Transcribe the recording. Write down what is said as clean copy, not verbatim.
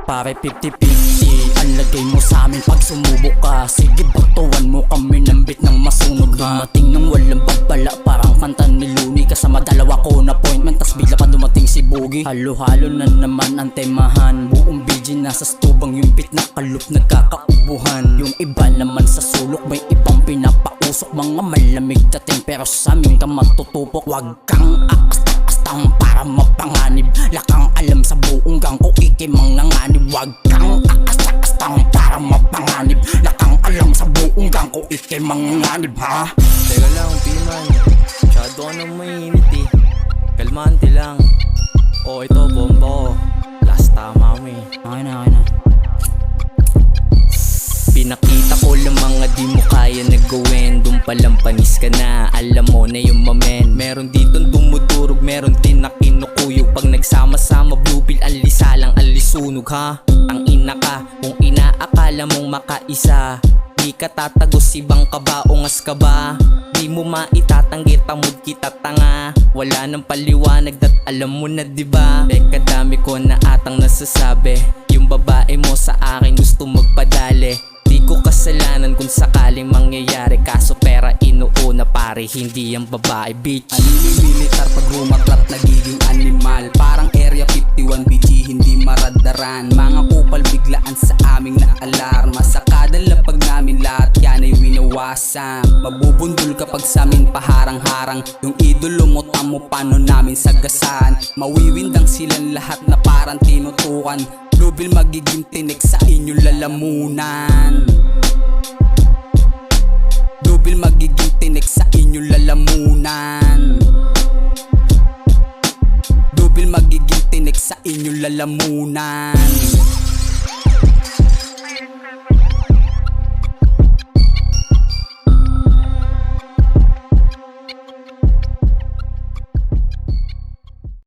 Pare 50-50 ang lagay mo sa amin pag sumubok ka. Sige batuan mo kami ng beat ng masunog ha. Dumating ng walang babala parang kanta ni Looney. Kasama dalawa ko na appointment tas bigla pa dumating si Boogie. Halo-halo na naman ang temahan. Buong BG nasa stubang yung beat na kalup nagkakaubuhan. Yung iba naman sa sulok may ibang pinapausok. Mga malamig dating pero sa amin ka matutupok. Wag kang akastang para mapanganib. Lakang alam sa buong gang ko ikimang nanganib. Wag kang akastang para mapanganib. Lakang alam sa buong gang ko ikimang nanganib ha. Teka lang piman, masyado ka nang mainit eh. Kalmante lang. Oh ito bomba ko. Last tama mo eh. Okay na, okay na. Pinakita ko lang mga di mo kaya na gawin. Dun palang panis ka na, alam mo na yung mamen. Meron dito dumudurog, meron din na kinukuyog. Pag nagsama-sama blue pill, ang lisalang ang lisunog ha. Ang ina ka, kung inaakala mong makaisa. Di ka tatagos, ibang ka ba, ungas ka ba? Di mo maitatanggi, tamod kita tanga. Wala nang paliwanag dat alam mo na diba? Teka dami ko na atang nasasabi. Yung babae mo sa akin gusto magpadali. Di ko kasalanan kung sakaling mangyayari. Kaso pera inuuna pare, hindi ang babae bitch. Anini-militar pag rumaklat nagiging animal. Parang Area 51 BG hindi maradaran. Mga kupal biglaan sa aming naalarma. Sa kada lapag namin lahat yan ay winawasan. Mabubundol kapag sa amin paharang-harang. Yung idolo mo tamo paano namin sagasaan. Mawiwindang silang lahat na parang tinutukan. Bluebill magiging tinik sa inyong lalamunan. Bluebill magiging tinik sa inyong lalamunan. Bluebill magiging tinik sa inyong lalamunan.